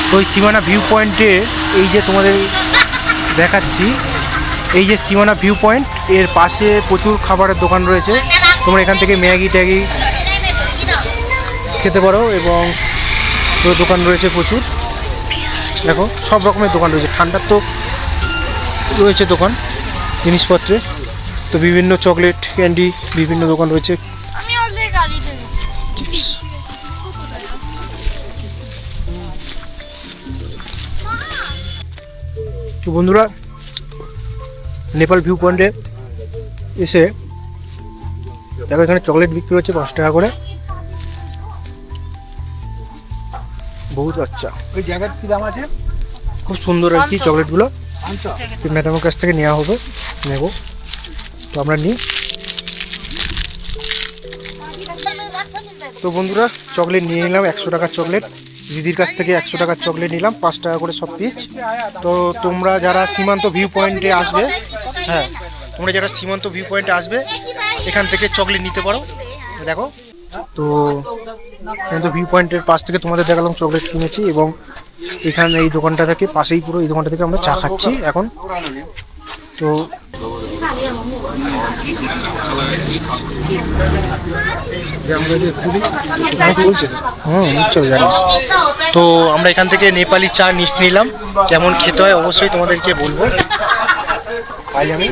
[SPEAKER 1] তো ওই সীমানা ভিউ পয়েন্টে, এই যে তোমাদের দেখাচ্ছি, এই যে সীমানা ভিউ পয়েন্ট, এর পাশে প্রচুর খাবারের দোকান রয়েছে। তোমরা এখান থেকে ম্যাগি ট্যাগি খেতে পারো, এবং দোকান রয়েছে প্রচুর। দেখো সব রকমের দোকান রয়েছে, ঠান্ডার তো রয়েছে দোকান জিনিসপত্রে। তো বিভিন্ন চকলেট ক্যান্ডি বিভিন্ন দোকান রয়েছে। তো বন্ধুরা, নেপাল ভিউ পয়েন্টে এসে দেখো এখানে চকলেট বিক্রি হচ্ছে 5 টাকা করে। বহুত আচ্ছা, ওই জায়গার কি দাম আছে, খুব সুন্দর আর কি চকলেটগুলো। ম্যাডামের কাছ থেকে নেওয়া হবে, নেব। তো আমরা নিই। তো বন্ধুরা, চকলেট নিয়ে নিলাম, 100 টাকার চকলেট। দিদির কাছ থেকে 100 টাকার চকলেট নিলাম, 5 টাকা করে সব পিস। তো তোমরা যারা সীমান্ত ভিউ পয়েন্টে আসবে, হ্যাঁ তোমরা যারা সীমান্ত ভিউ পয়েন্টে আসবে এখান থেকে চকলেট নিতে পারো। দেখো তো সীমান্ত ভিউ পয়েন্টের পাশ থেকে তোমাদের দেখালাম চকলেট কিনেছি, এবং এখানে এই দোকানটা থেকে পাশেই, পুরো এই দোকানটা থেকে আমরা চা খাচ্ছি এখন। তো তো আমরা এখান থেকে নেপালি চা নিলাম, কেমন খেতে হয় অবশ্যই তোমাদেরকে বলবো। আমি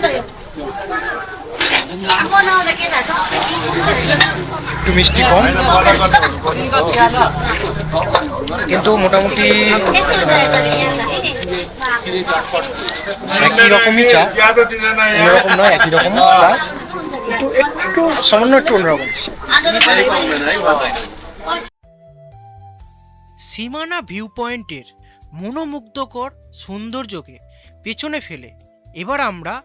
[SPEAKER 1] একটু মিষ্টি কম, কিন্তু মোটামুটি একই রকমই চা, অন্যরকম নয়, একই রকম, কিন্তু একটু সামান্য একটু অন্যরকম।
[SPEAKER 2] সীমানা ভিউ পয়েন্টের মনোমুগ্ধকর সৌন্দর্যকে পেছনে ফেলে এবার আমরা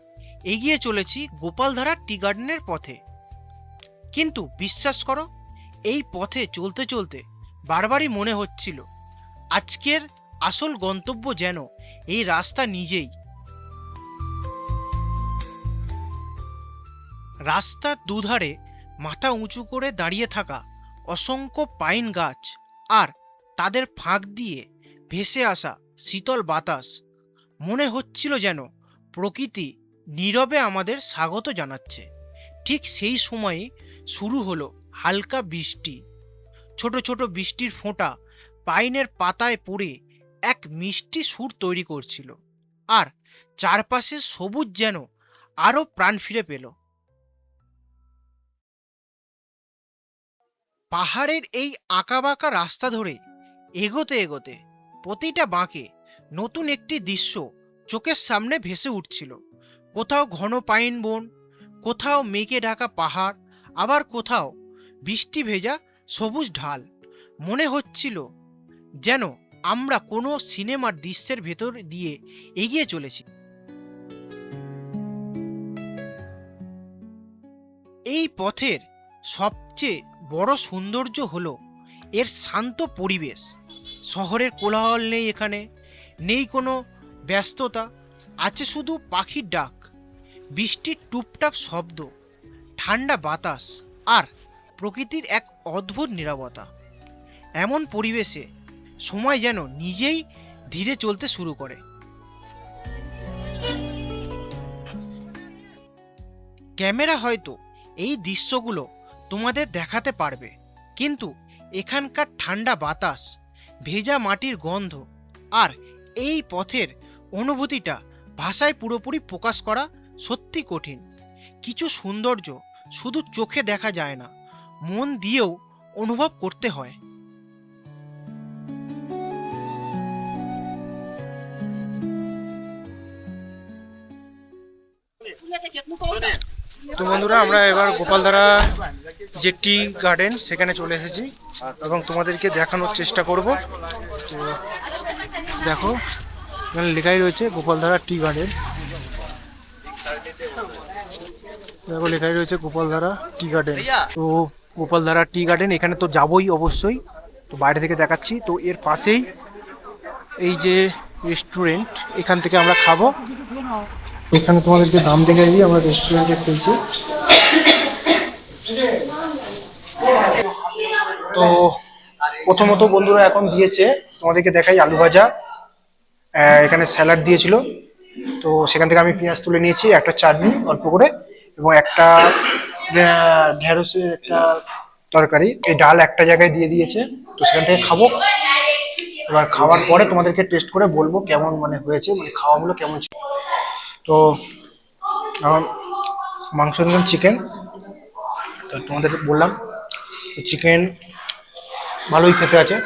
[SPEAKER 2] এগিয়ে চলেছি গোপালধারা টি গার্ডেনের পথে। কিন্তু বিশ্বাস করো, এই পথে চলতে চলতে বারবারই মনে হচ্ছিল আজকের আসল গন্তব্য যেন এই রাস্তা নিজেই। রাস্তার দুধারে মাথা উঁচু করে দাঁড়িয়ে থাকা অসংখ্য পাইন গাছ, আর তাদের ফাঁক দিয়ে ভেসে আসা শীতল বাতাস, মনে হচ্ছিল যেন প্রকৃতি নীরবে আমাদের স্বাগত জানাচ্ছে। ঠিক সেই সময়ে শুরু হলো হালকা বৃষ্টি। ছোট ছোট বৃষ্টির ফোঁটা পাইনের পাতায় পড়ে এক মিষ্টি সুর তৈরি করছিল, আর চারপাশের সবুজ যেন আরও প্রাণ ফিরে পেল। পাহাড়ের এই আঁকাবাঁকা রাস্তা ধরে এগোতে এগোতে প্রতিটা বাঁকে নতুন একটি দৃশ্য চোখের সামনে ভেসে উঠছিল। কোথাও ঘন পাইন বন, কোথাও মেঘে ঢাকা পাহাড়, আবার কোথাও বৃষ্টি ভেজা সবুজ ঢাল। মনে হচ্ছিল যেন আমরা কোনো সিনেমার দৃশ্যের ভেতর দিয়ে এগিয়ে চলেছি। এই পথের সবচেয়ে বড় সৌন্দর্য হলো এর শান্ত পরিবেশ। শহরের কোলাহল নেই এখানে, নেই কোনো ব্যস্ততা, আছে শুধু পাখির ডাক, বৃষ্টির টুপটাপ শব্দ, ঠান্ডা বাতাস আর প্রকৃতির এক অদ্ভুত নীরবতা। এমন পরিবেশে সময় যেন নিজেই ধীরে চলতে শুরু করে। ক্যামেরা হয়তো এই দৃশ্যগুলো তোমাদের দেখাতে পারবে, কিন্তু এখানকার ঠান্ডা বাতাস, ভেজা মাটির গন্ধ আর এই পথের অনুভূতিটা ভাষায় পুরোপুরি প্রকাশ করা সত্যি কঠিন। কিছু সৌন্দর্য শুধু চোখে দেখা যায় না, মন দিয়েও অনুভব করতে হয়।
[SPEAKER 1] তো বন্ধুরা, আমরা এবার গোপালধারা যে টি গার্ডেন সেখানে চলে এসেছি এবং তোমাদেরকে দেখানোর চেষ্টা করব। তো দেখো, এখানে লেখাই রয়েছে গোপালধারা টি গার্ডেন। দেখো, লেখাই রয়েছে গোপালধারা টি গার্ডেন। তো গোপালধারা টি গার্ডেন এখানে তো যাবোই অবশ্যই। তো বাইরে থেকে দেখাচ্ছি। তো এর পাশেই এই যে রেস্টুরেন্ট, এখান থেকে আমরা খাবো। এখানে তোমাদেরকে দাম দেখে দিই, আমরা রেস্টুরেন্টে খেয়েছি। তো প্রথমত বন্ধুরা এখন দিয়েছে, তোমাদেরকে দেখাই, আলু ভাজা, এখানে স্যালাড দিয়েছিল। তো সেখান থেকে আমি পেঁয়াজ তুলে নিয়েছি, একটা চাটনি অল্প করে, এবং একটা ঢেঁড়সের একটা তরকারি। এই ডাল একটা জায়গায় দিয়ে দিয়েছে। তো সেখান থেকে খাবো। এবার খাওয়ার পরে তোমাদেরকে টেস্ট করে বলবো কেমন মানে হয়েছে, মানে খাওয়াগুলো কেমন ছিল। তো মাংস নিলাম চিকেন। তো তোমাদের বললাম চিকেন ভালোই খেতে আছে,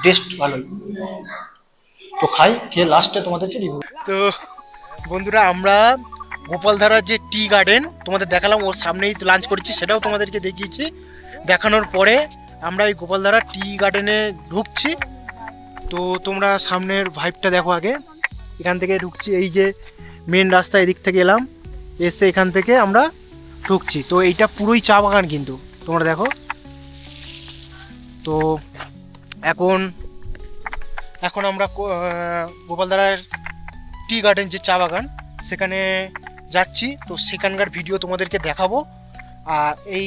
[SPEAKER 1] টেস্ট ভালোই। তো খাই, খেয়ে লাস্টে তোমাদেরকে রিভিউ। তো বন্ধুরা, আমরা গোপালধারার যে টি গার্ডেন তোমাদের দেখালাম, ওর সামনেই লাঞ্চ করেছি, সেটাও তোমাদেরকে দেখিয়েছি। দেখানোর পরে আমরা এই গোপালধারা টি গার্ডেনে ঢুকছি। তো তোমরা সামনের ভাইবটা দেখো আগে। এখান থেকে ঢুকছি, এই যে মেন রাস্তা, এদিক থেকে এলাম, এসে এখান থেকে আমরা ঢুকছি। তো এইটা পুরোই চা বাগান কিন্তু, তোমরা দেখো। তো এখন আমরা গোপালধারার টি গার্ডেন যে চা বাগান সেখানে যাচ্ছি। তো সেখানকার ভিডিও তোমাদেরকে দেখাবো। আর এই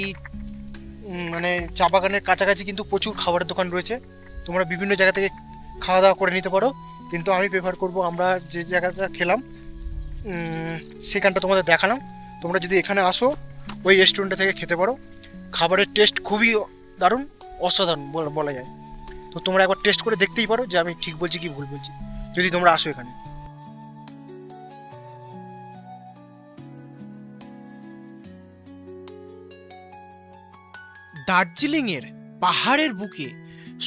[SPEAKER 1] মানে চা বাগানের কাছাকাছি কিন্তু প্রচুর খাবারের দোকান রয়েছে, তোমরা বিভিন্ন জায়গা থেকে খাওয়া দাওয়া করে নিতে পারো। কিন্তু আমি প্রেফার করব আমরা যে জায়গাটা খেলাম সেখানটা তোমাদের দেখালাম। তোমরা যদি এখানে আসো, ওই রেস্টুরেন্টটা থেকে খেতে পারো। খাবারের টেস্ট খুবই দারুণ, অসাধারণ বলা যায়। তো তোমরা একবার টেস্ট করে দেখতেই পারো যে আমি ঠিক বলছি কি ভুল বলছি, যদি তোমরা আসো এখানে।
[SPEAKER 2] দার্জিলিংয়ের পাহাড়ের বুকে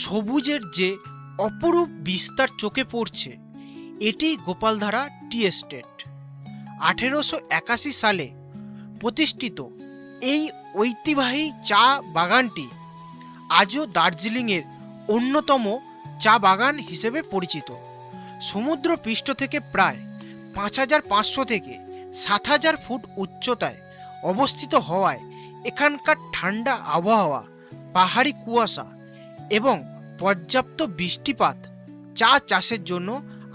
[SPEAKER 2] সবুজের যে অপরূপ বিস্তার চোখে পড়ছে, এটি গোপালধারা টি এস্টেট। 1881 সালে প্রতিষ্ঠিত এই ঐতিহ্যবাহী চা বাগানটি আজও দার্জিলিংয়ের অন্যতম চা বাগান হিসেবে পরিচিত। সমুদ্র পৃষ্ঠ থেকে প্রায় 5500 থেকে 7000 ফুট উচ্চতায় অবস্থিত হওয়ায় এখানকার ঠান্ডা আবহাওয়া, পাহাড়ি কুয়াশা এবং পর্যাপ্ত বৃষ্টিপাত চা চাষের জন্য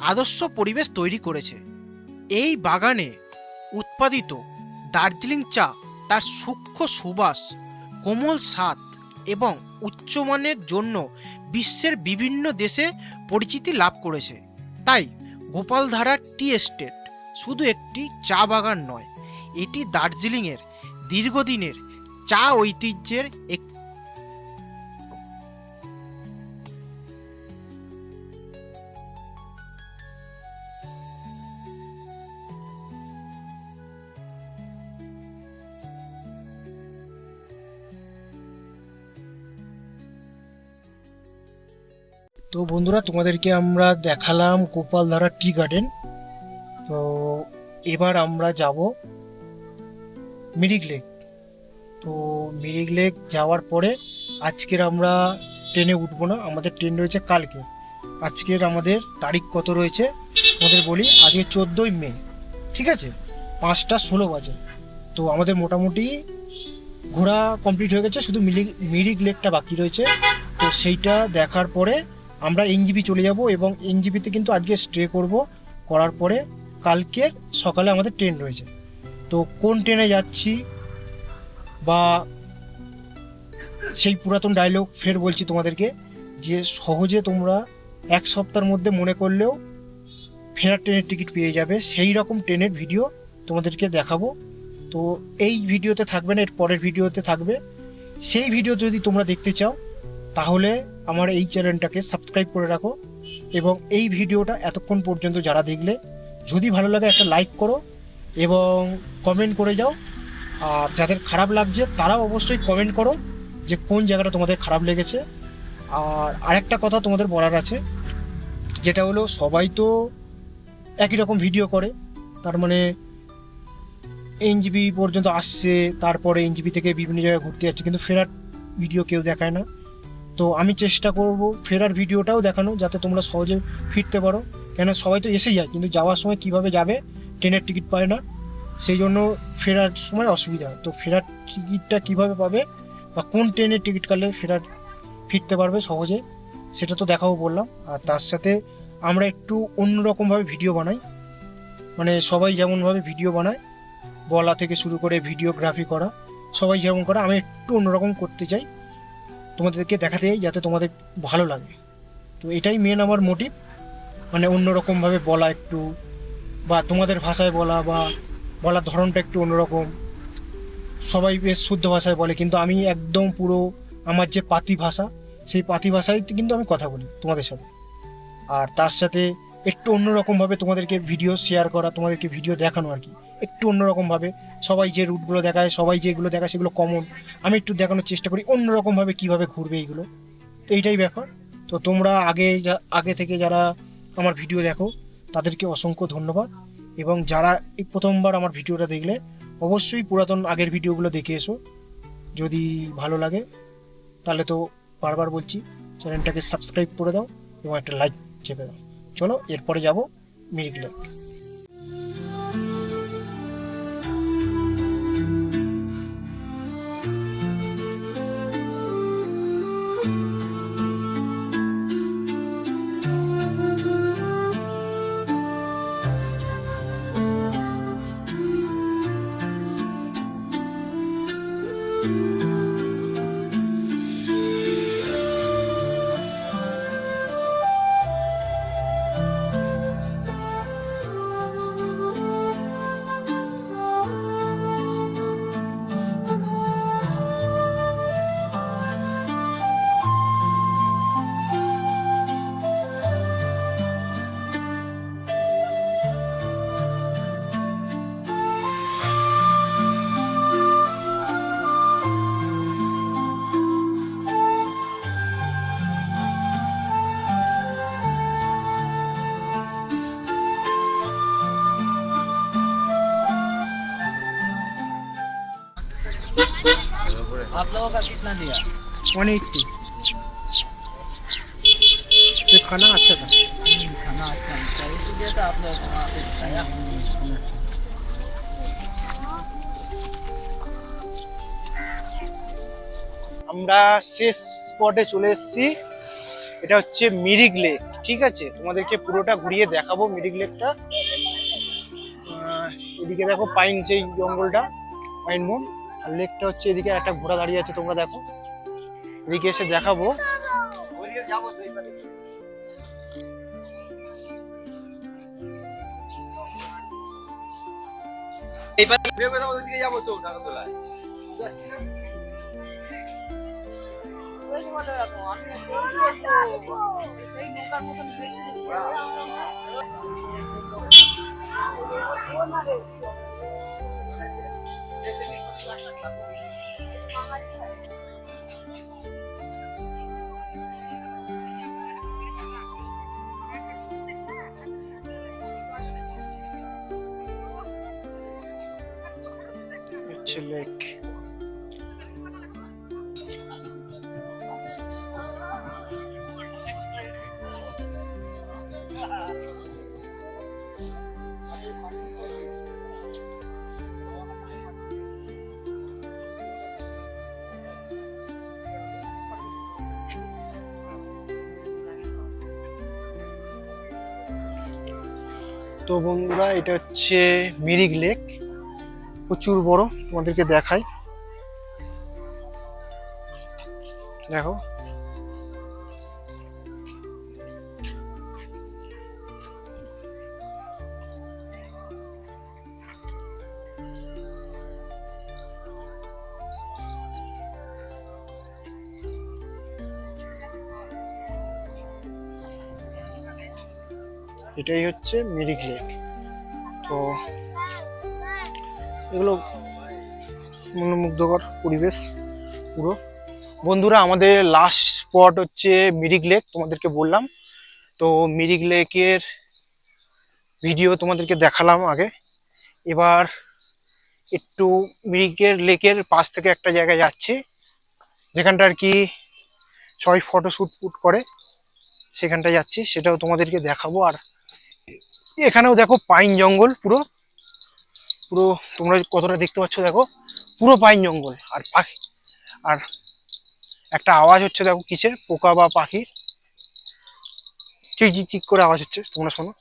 [SPEAKER 2] আদর্শ পরিবেশ তৈরি করেছে। এই বাগানে উৎপাদিত দার্জিলিং চা তার সূক্ষ্ম সুবাস, কোমল স্বাদ এবং উচ্চমানের জন্য বিশ্বের বিভিন্ন দেশে পরিচিতি লাভ করেছে। তাই গোপালধারা টি এস্টেট শুধু একটি চা বাগান নয়, এটি দার্জিলিংয়ের দীর্ঘদিনের চা ঐতিহ্যের
[SPEAKER 1] তো বন্ধুরা, তোমাদেরকে আমরা দেখালাম গোপালধারা টি গার্ডেন। তো এবার আমরা যাব মিরিক লেক। তো মিরিক লেক যাওয়ার পরে আজকের আমরা ট্রেনে উঠবো না, আমাদের ট্রেন রয়েছে কালকে। আজকের আমাদের তারিখ কত রয়েছে আমাদের বলি, আজকে 14ই মে, ঠিক আছে, 5টা 16 বাজে। তো আমাদের মোটামুটি ঘোরা কমপ্লিট হয়ে গেছে, শুধু মিরিক লেকটা বাকি রয়েছে। তো সেইটা দেখার পরে আমরা এনজিপি চলে যাব, এবং এনজিপিতে কিন্তু আজকে স্টে করব। করার পরে কালকের সকালে আমাদের ট্রেন রয়েছে। তো কোন ট্রেনে যাচ্ছি বা সেই পুরাতন ডায়লগ ফের বলছি তোমাদেরকে, যে সহজে তোমরা 1 সপ্তাহের মধ্যে মনে করলেও ফেরার ট্রেনের টিকিট পেয়ে যাবে, সেই রকম ট্রেনের ভিডিও তোমাদেরকে দেখাবো। তো এই ভিডিওতে থাকবে না, এর পরের ভিডিওতে থাকবে। সেই ভিডিও যদি তোমরা দেখতে চাও তাহলে আমার এই চ্যানেলটাকে সাবস্ক্রাইব করে রাখো, এবং এই ভিডিওটা এতক্ষণ পর্যন্ত যারা দেখলে, যদি ভালো লাগে একটা লাইক করো এবং কমেন্ট করে যাও। আর যাদের খারাপ লাগছে তারাও অবশ্যই কমেন্ট করো যে কোন জায়গাটা তোমাদের খারাপ লেগেছে। আর আরেকটা কথা তোমাদের বলার আছে, যেটা হলো সবাই তো একই রকম ভিডিও করে, তার মানে এনজিপি পর্যন্ত আসছে, তারপরে এনজিপি থেকে বিভিন্ন জায়গায় ঘুরতে যাচ্ছে, কিন্তু ফেরার ভিডিও কেউ দেখায় না। তো আমি চেষ্টা করব ফেরার ভিডিওটাও দেখানো, যাতে তোমরা সহজে ফিরতে পারো। কেন সবাই তো এসে যায়, কিন্তু যাওয়ার সময় কিভাবে যাবে, ট্রেনের টিকিট পায় না, সেই জন্য ফেরার সময় অসুবিধা হয়। তো ফেরার টিকিটটা কিভাবে পাবে বা কোন ট্রেনের টিকিট কাটলে ফিরতে পারবে সহজে, সেটা তো দেখাবো বললাম। আর তার সাথে আমরা একটু অন্যরকমভাবে ভিডিও বানাই, মানে সবাই যেমনভাবে ভিডিও বানায়, বলা থেকে শুরু করে ভিডিওগ্রাফি করা, সবাই যেমন করে, আমি একটু অন্যরকম করতে চাই, তোমাদেরকে দেখাতে চাই যাতে তোমাদের ভালো লাগে। তো এটাই মেন আমার মোটিভ, মানে অন্যরকমভাবে বলা একটু, বা তোমাদের ভাষায় বলা, বা বলার ধরনটা একটু অন্যরকম। সবাই বেশ শুদ্ধ ভাষায় বলে, কিন্তু আমি একদম পুরো আমার যে পাতি ভাষা, সেই পাতি ভাষায় কিন্তু আমি কথা বলি তোমাদের সাথে। আর তার সাথে একটু অন্যরকমভাবে তোমাদেরকে ভিডিও শেয়ার করা, তোমাদেরকে ভিডিও দেখানো আর কি, একটু অন্যরকমভাবে। সবাই যে রুটগুলো দেখায়, সবাই যেগুলো দেখায় সেগুলো কমন, আমি একটু দেখানোর চেষ্টা করি অন্যরকমভাবে কীভাবে ঘুরবে এইগুলো। তো এইটাই ব্যাপার। তো তোমরা আগে থেকে যারা আমার ভিডিও দেখো তাদেরকে অসংখ্য ধন্যবাদ, এবং যারা এই প্রথমবার আমার ভিডিওটা দেখলে অবশ্যই পুরাতন আগের ভিডিওগুলো দেখে এসো। যদি ভালো লাগে তাহলে তো বারবার বলছি, চ্যানেলটাকে সাবস্ক্রাইব করে দাও এবং একটা লাইক চেপে দাও। চলো এরপরে যাব মিরিক লেক।
[SPEAKER 3] आप लोगों का कितना दिया?
[SPEAKER 1] 180। तो खाना अच्छा था।
[SPEAKER 3] खाना अच्छा नहीं था, इसलिए तो आप लोगों को वहाँ पे बताया।
[SPEAKER 1] আমরা শেষ স্পটে চলে এসেছি, এটা হচ্ছে মিরিক লেক। ঠিক আছে, তোমাদেরকে পুরোটা ঘুরিয়ে দেখাবো মিরিক লেকটা। এদিকে দেখো পাইন, সেই জঙ্গলটা পাইন বন, আর লেকটা হচ্ছে এদিকে একটা ঘোড়া দাঁড়িয়ে আছে, তোমরা দেখো। এদিকে এসে দেখাবো। হচ্ছে লেক। তো বন্ধুরা এটা হচ্ছে মিরিক লেক, প্রচুর বড়, তোমাদেরকে দেখাই, দেখো। এটাই হচ্ছে মিরিক লেক। তো এগুলো মনোমুগ্ধকর পরিবেশ পুরো। বন্ধুরা আমাদের লাস্ট স্পট হচ্ছে মিরিক লেক, তোমাদেরকে বললাম। তো মিরিক লেকের ভিডিও তোমাদেরকে দেখালাম আগে। এবার একটু মিরিকের লেকের পাশ থেকে একটা জায়গায় যাচ্ছি, যেখানটা আর কি সবাই ফটোশ্যুট করে, সেখানটায় যাচ্ছি, সেটাও তোমাদেরকে দেখাবো। আর এখানেও দেখো পাইন জঙ্গল, পুরো পুরো তোমরা কতটা দেখতে পাচ্ছ দেখো, পুরো পাইন জঙ্গল। আর পাখি, আর একটা আওয়াজ হচ্ছে দেখো, কিসের, পোকা বা পাখির চিক চিক চিক করে আওয়াজ হচ্ছে, তোমরা শোনো।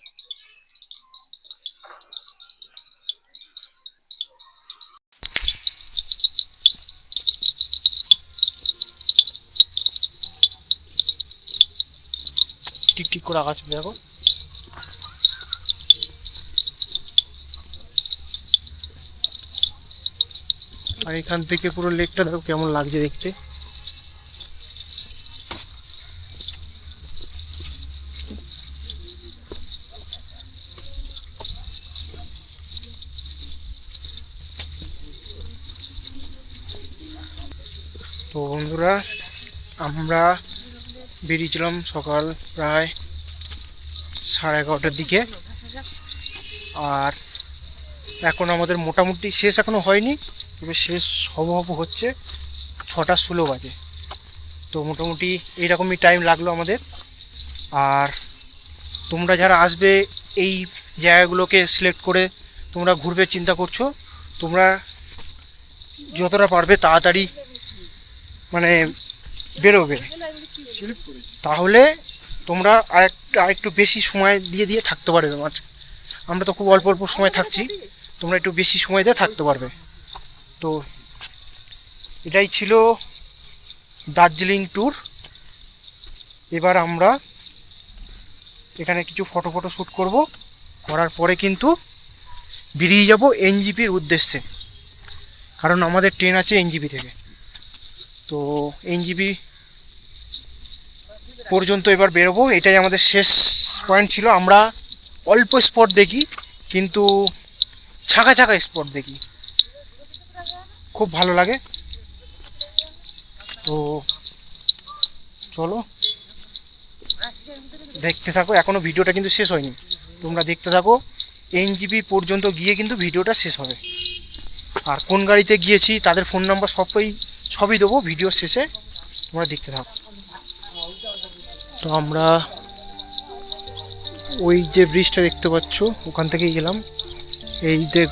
[SPEAKER 1] টিক টিক করে আওয়াজ হচ্ছে দেখো। আর এখান থেকে পুরো লেকটা দেখো কেমন লাগছে দেখতে। তো বন্ধুরা আমরা বেরিয়েছিলাম সকাল প্রায় 11:30টার দিকে, আর এখন আমাদের মোটামুটি শেষ এখনো হয়নি, তবে শেষ হব হচ্ছে 6:16 বাজে। তো মোটামুটি এইরকমই টাইম লাগলো আমাদের। আর তোমরা যারা আসবে এই জায়গাগুলোকে সিলেক্ট করে তোমরা ঘুরবে চিন্তা করছো, তোমরা যতটা পারবে তাড়াতাড়ি মানে বেরোবে, তাহলে তোমরা আরেকটু বেশি সময় দিয়ে থাকতে পারবে। আমরা তো খুব অল্প অল্প সময় থাকছি, তোমরা একটু বেশি সময় দিয়ে থাকতে পারবে। তো এটাই ছিল দার্জিলিং ট্যুর। এবার আমরা এখানে কিছু ফটো শ্যুট করার পরে কিন্তু বেরিয়ে যাব এনজিপির উদ্দেশ্যে, কারণ আমাদের ট্রেন আছে এনজিপি থেকে। তো এনজিপি পর্যন্ত এবার বেরোবো, এটাই আমাদের শেষ পয়েন্ট ছিল। আমরা অল্প স্পট দেখি, কিন্তু ছাকা ছাকা স্পট দেখি, খুব ভালো লাগে। তো চলো দেখতে থাকো, এখনো ভিডিওটা কিন্তু শেষ হয়নি, তোমরা দেখতে থাকো। এনজিপি পর্যন্ত গিয়ে কিন্তু ভিডিওটা শেষ হবে। আর কোন গাড়িতে গিয়েছি তাদের ফোন নাম্বার সবই দেবো ভিডিওর শেষে, তোমরা দেখতে থাকো। তো আমরা ওই যে ব্রিজটা দেখতে পাচ্ছ ওখান থেকেই গেলাম, এই দিক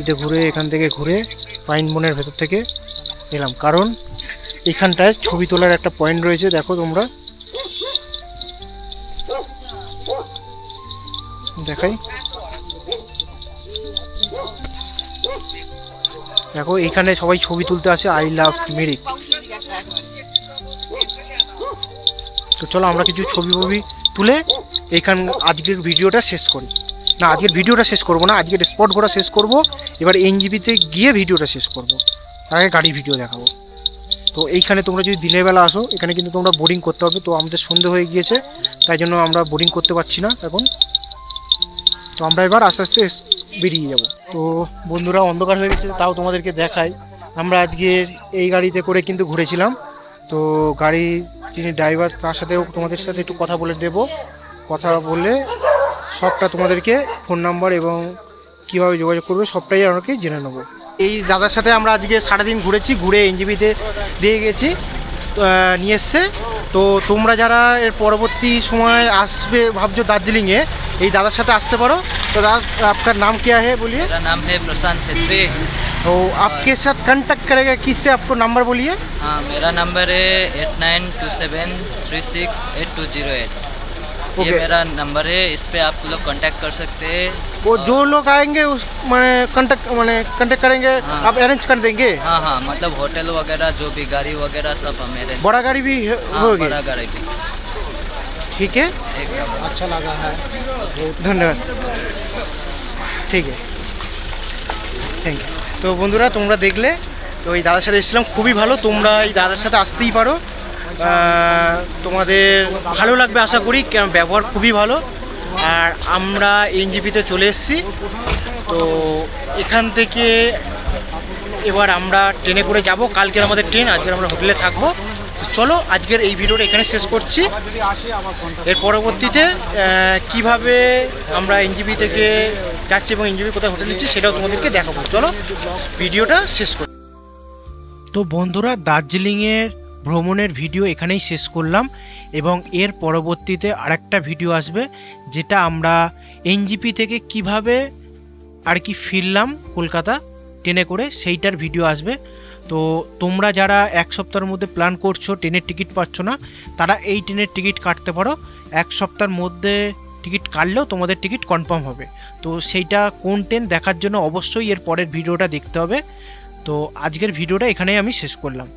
[SPEAKER 1] দিয়ে ঘুরে এখান থেকে ঘুরে পাইন বনের ভেতর থেকে এলাম, কারণ এখানটায় ছবি তোলার একটা পয়েন্ট রয়েছে। দেখো তোমরা, দেখাই, দেখো এখানে সবাই ছবি তুলতে আসে, আই লাভ মিরিক। তো চলো আমরা কিছু ছবি তুলে আজকের ভিডিওটা শেষ করি। না, আজকের ভিডিওটা শেষ করবো না, আজকের স্পট ঘোরা শেষ করব, এবার এনজিপিতে গিয়ে ভিডিওটা শেষ করব, তার আগে গাড়ি ভিডিও দেখাবো। তো এইখানে তোমরা যদি দিনের বেলা আসো, এখানে কিন্তু তোমরা বোর্ডিং করতে হবে। তো আমাদের সন্ধে হয়ে গিয়েছে, তাই জন্য আমরা বোর্ডিং করতে পারছি না এখন। তো আমরা এবার আস্তে আস্তে বেরিয়ে যাব। তো বন্ধুরা অন্ধকার হয়ে গেছে, তাও তোমাদেরকে দেখাই। আমরা আজকের এই গাড়িতে করে কিন্তু ঘুরেছিলাম। তো গাড়ির যিনি ড্রাইভার তার সাথেও তোমাদের সাথে একটু কথা বলে দেবো, কথা বলে সবটা তোমাদেরকে ফোন নাম্বার এবং কীভাবে যোগাযোগ করবে সবটাই আমাকে জেনে নেবো। এই দাদার সাথে আমরা আজকে সারাদিন ঘুরেছি, ঘুরে এনজিপিতে দিয়ে গেছি, নিয়ে এসছে। তো তোমরা যারা এর পরবর্তী সময় আসবে ভাবছো দার্জিলিংয়ে, এই দাদার সাথে আসতে পারো। তো दादा आपका नाम क्या है बोलिए?
[SPEAKER 3] मेरा नाम है प्रशांत छेत्री।
[SPEAKER 1] तो आपके साथ कांटेक्ट करेगा किससे, आपको नंबर बोलिए।
[SPEAKER 3] हाँ, मेरा नंबर है 8927368208। ये
[SPEAKER 1] Okay.
[SPEAKER 3] मेरा नंबर है, इस पे आप लोग कांटेक्ट कर सकते हैं।
[SPEAKER 1] वो जो लोग आएंगे उस कांटेक्ट करेंगे,
[SPEAKER 3] हाँ।
[SPEAKER 1] आप अरेंज कर देंगे?
[SPEAKER 3] हाँ हाँ, मतलब होटल वगैरह जो भी गाड़ी वगैरह सब हम arrange-
[SPEAKER 1] बड़ा गाड़ी भी
[SPEAKER 3] हाँ,
[SPEAKER 1] होगी?
[SPEAKER 3] बड़ा गाड़ी भी
[SPEAKER 1] ठीक है,
[SPEAKER 3] एकदम।
[SPEAKER 1] अच्छा लगा है, ধন্যবাদ। ঠিক আছে, থ্যাংক ইউ। তো বন্ধুরা তোমরা দেখলে, তো এই দাদার সাথে এসেছিলাম, খুবই ভালো। তোমরা এই দাদার সাথে আসতেই পারো, তোমাদের ভালো লাগবে আশা করি, কারণ ব্যবহার খুবই ভালো। আর আমরা এনজিপিতে চলে এসেছি। তো এখান থেকে এবার আমরা ট্রেনে করে যাব, কালকের আমাদের ট্রেন, আজকের আমরা হোটেলে থাকবো। তো চলো আজকের এই ভিডিওটা এখানে শেষ করছি। এর পরবর্তীতে কিভাবে আমরা এনজিপি থেকে যাচ্ছি এবং এনজিপি কোথায় হোটেল নিচ্ছি সেটাও তোমাদেরকে দেখাবো। চলো ভিডিওটা শেষ করি।
[SPEAKER 2] তো বন্ধুরা, দার্জিলিংয়ের ভ্রমণের ভিডিও এখানেই শেষ করলাম, এবং এর পরবর্তীতে আরেকটা ভিডিও আসবে, যেটা আমরা এনজিপি থেকে কিভাবে আর কি ফিরলাম কলকাতা ট্রেনে করে, সেইটার ভিডিও আসবে। তো তোমরা যারা এক সপ্তাহের মধ্যে প্ল্যান করছো, ট্রেনের টিকিট পাচ্ছ না, তারা এই ট্রেনের টিকিট কাটতে পারো। এক সপ্তাহের মধ্যে টিকিট কাটলেও তোমাদের টিকিট কনফার্ম হবে। তো সেইটা কোন ট্রেন দেখার জন্য অবশ্যই এর পরের ভিডিওটা দেখতে হবে। তো আজকের ভিডিওটা এখানেই আমি শেষ করলাম।